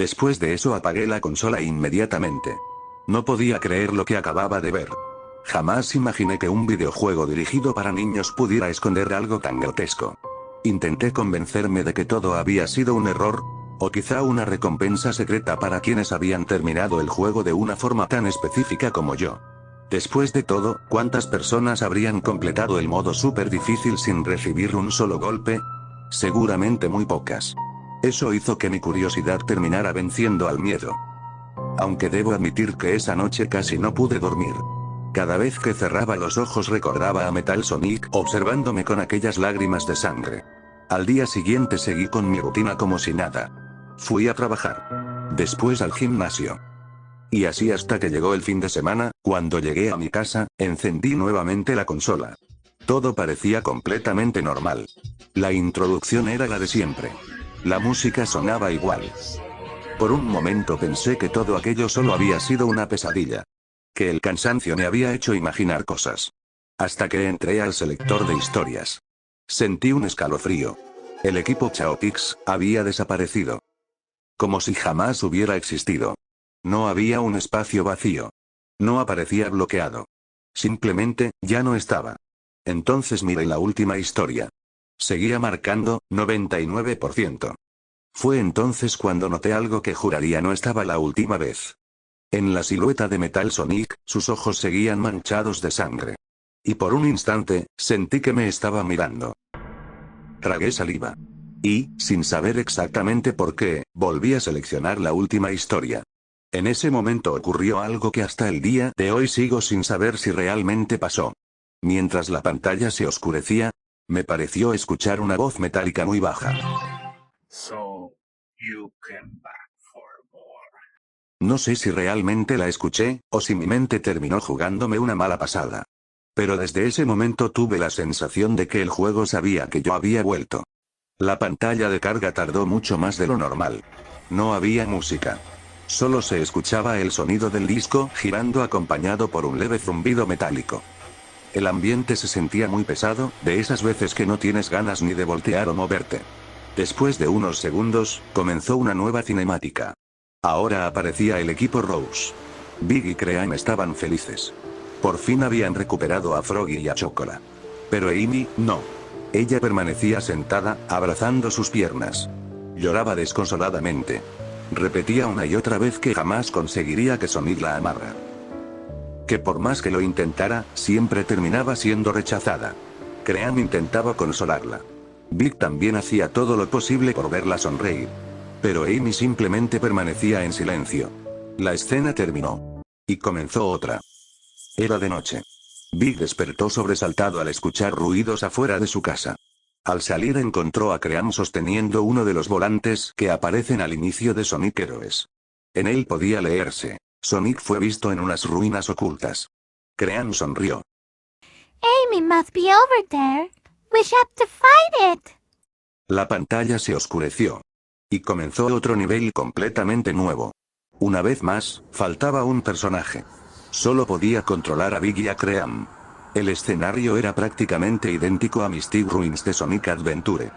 Después de eso apagué la consola inmediatamente. No podía creer lo que acababa de ver. Jamás imaginé que un videojuego dirigido para niños pudiera esconder algo tan grotesco. Intenté convencerme de que todo había sido un error, o quizá una recompensa secreta para quienes habían terminado el juego de una forma tan específica como yo. Después de todo, ¿cuántas personas habrían completado el modo súper difícil sin recibir un solo golpe? Seguramente muy pocas. Eso hizo que mi curiosidad terminara venciendo al miedo. Aunque debo admitir que esa noche casi no pude dormir. Cada vez que cerraba los ojos recordaba a Metal Sonic observándome con aquellas lágrimas de sangre. Al día siguiente seguí con mi rutina como si nada. Fui a trabajar. Después al gimnasio. Y así hasta que llegó el fin de semana, cuando llegué a mi casa, encendí nuevamente la consola. Todo parecía completamente normal. La introducción era la de siempre. La música sonaba igual. Por un momento pensé que todo aquello solo había sido una pesadilla. Que el cansancio me había hecho imaginar cosas. Hasta que entré al selector de historias. Sentí un escalofrío. El equipo Chaotix había desaparecido. Como si jamás hubiera existido. No había un espacio vacío. No aparecía bloqueado. Simplemente, ya no estaba. Entonces miré la última historia. Seguía marcando, 99%. Fue entonces cuando noté algo que juraría no estaba la última vez. En la silueta de Metal Sonic, sus ojos seguían manchados de sangre. Y por un instante, sentí que me estaba mirando. Tragué saliva. Y, sin saber exactamente por qué, volví a seleccionar la última historia. En ese momento ocurrió algo que hasta el día de hoy sigo sin saber si realmente pasó. Mientras la pantalla se oscurecía, me pareció escuchar una voz metálica muy baja. So, you came back for more. No sé si realmente la escuché, o si mi mente terminó jugándome una mala pasada. Pero desde ese momento tuve la sensación de que el juego sabía que yo había vuelto. La pantalla de carga tardó mucho más de lo normal. No había música. Solo se escuchaba el sonido del disco girando acompañado por un leve zumbido metálico. El ambiente se sentía muy pesado, de esas veces que no tienes ganas ni de voltear o moverte. Después de unos segundos, comenzó una nueva cinemática. Ahora aparecía el equipo Rose. Big y Cream estaban felices. Por fin habían recuperado a Froggy y a Chocola. Pero Amy, no. Ella permanecía sentada, abrazando sus piernas. Lloraba desconsoladamente. Repetía una y otra vez que jamás conseguiría que Sonic la amara. Que por más que lo intentara, siempre terminaba siendo rechazada. Cream intentaba consolarla. Big también hacía todo lo posible por verla sonreír. Pero Amy simplemente permanecía en silencio. La escena terminó. Y comenzó otra. Era de noche. Big despertó sobresaltado al escuchar ruidos afuera de su casa. Al salir encontró a Cream sosteniendo uno de los volantes que aparecen al inicio de Sonic Heroes. En él podía leerse: Sonic fue visto en unas ruinas ocultas. Cream sonrió. Amy must be over there. We have to fight it. La pantalla se oscureció. Y comenzó otro nivel completamente nuevo. Una vez más, faltaba un personaje. Solo podía controlar a Big y a Cream. El escenario era prácticamente idéntico a Mystic Ruins de Sonic Adventure.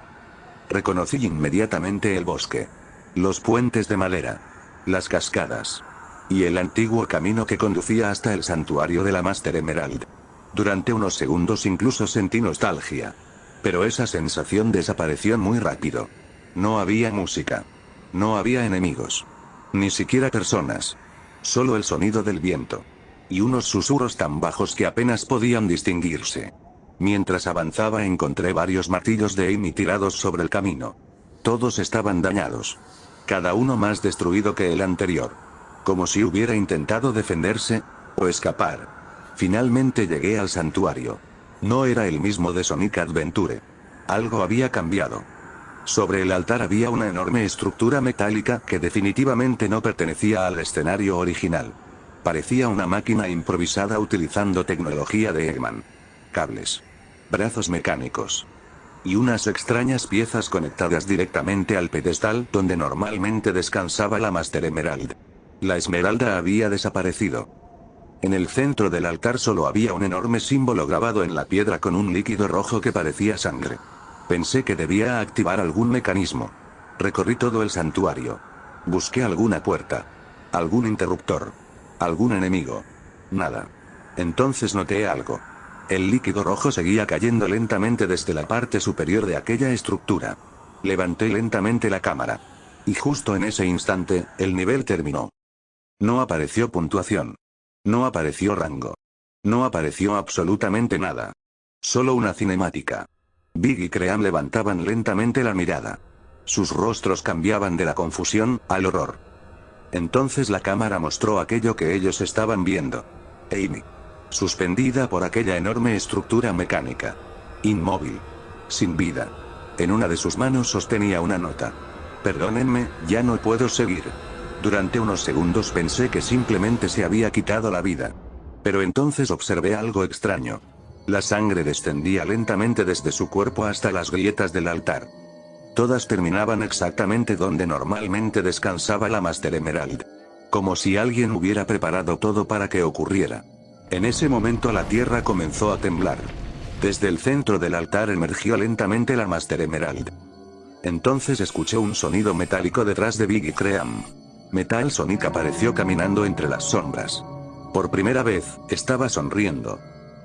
Reconocí inmediatamente el bosque. Los puentes de madera. Las cascadas. Y el antiguo camino que conducía hasta el santuario de la Master Emerald. Durante unos segundos incluso sentí nostalgia. Pero esa sensación desapareció muy rápido. No había música. No había enemigos. Ni siquiera personas. Solo el sonido del viento. Y unos susurros tan bajos que apenas podían distinguirse. Mientras avanzaba encontré varios martillos de Amy tirados sobre el camino. Todos estaban dañados. Cada uno más destruido que el anterior. Como si hubiera intentado defenderse, o escapar. Finalmente llegué al santuario. No era el mismo de Sonic Adventure. Algo había cambiado. Sobre el altar había una enorme estructura metálica que definitivamente no pertenecía al escenario original. Parecía una máquina improvisada utilizando tecnología de Eggman. Cables. Brazos mecánicos. Y unas extrañas piezas conectadas directamente al pedestal donde normalmente descansaba la Master Emerald. La esmeralda había desaparecido. En el centro del altar solo había un enorme símbolo grabado en la piedra con un líquido rojo que parecía sangre. Pensé que debía activar algún mecanismo. Recorrí todo el santuario. Busqué alguna puerta. Algún interruptor. Algún enemigo. Nada. Entonces noté algo. El líquido rojo seguía cayendo lentamente desde la parte superior de aquella estructura. Levanté lentamente la cámara. Y justo en ese instante, el nivel terminó. No apareció puntuación. No apareció rango. No apareció absolutamente nada. Solo una cinemática. Big y Cream levantaban lentamente la mirada. Sus rostros cambiaban de la confusión al horror. Entonces la cámara mostró aquello que ellos estaban viendo. Amy. Suspendida por aquella enorme estructura mecánica. Inmóvil. Sin vida. En una de sus manos sostenía una nota. Perdónenme, ya no puedo seguir. Durante unos segundos pensé que simplemente se había quitado la vida. Pero entonces observé algo extraño. La sangre descendía lentamente desde su cuerpo hasta las grietas del altar. Todas terminaban exactamente donde normalmente descansaba la Master Emerald. Como si alguien hubiera preparado todo para que ocurriera. En ese momento la tierra comenzó a temblar. Desde el centro del altar emergió lentamente la Master Emerald. Entonces escuché un sonido metálico detrás de Big y Cream. Metal Sonic apareció caminando entre las sombras. Por primera vez, estaba sonriendo.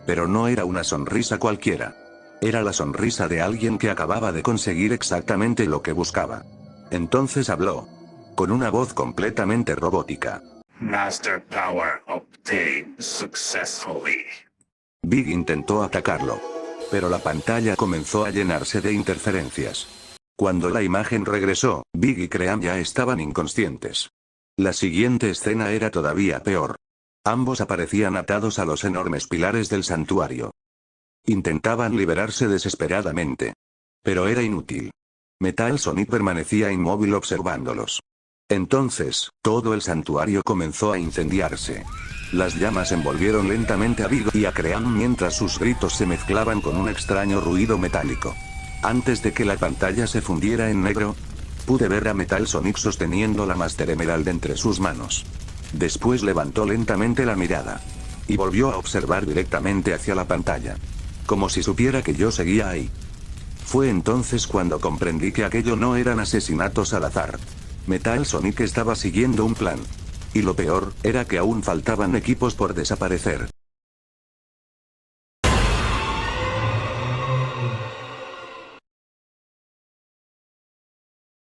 Pero no era una sonrisa cualquiera. Era la sonrisa de alguien que acababa de conseguir exactamente lo que buscaba. Entonces habló. Con una voz completamente robótica. Master power obtained successfully. Big intentó atacarlo. Pero la pantalla comenzó a llenarse de interferencias. Cuando la imagen regresó, Big y Cream ya estaban inconscientes. La siguiente escena era todavía peor. Ambos aparecían atados a los enormes pilares del santuario. Intentaban liberarse desesperadamente. Pero era inútil. Metal Sonic permanecía inmóvil observándolos. Entonces, todo el santuario comenzó a incendiarse. Las llamas envolvieron lentamente a Big y a Cream mientras sus gritos se mezclaban con un extraño ruido metálico. Antes de que la pantalla se fundiera en negro, pude ver a Metal Sonic sosteniendo la Master Emerald entre sus manos. Después levantó lentamente la mirada. Y volvió a observar directamente hacia la pantalla. Como si supiera que yo seguía ahí. Fue entonces cuando comprendí que aquello no eran asesinatos al azar. Metal Sonic estaba siguiendo un plan. Y lo peor, era que aún faltaban equipos por desaparecer.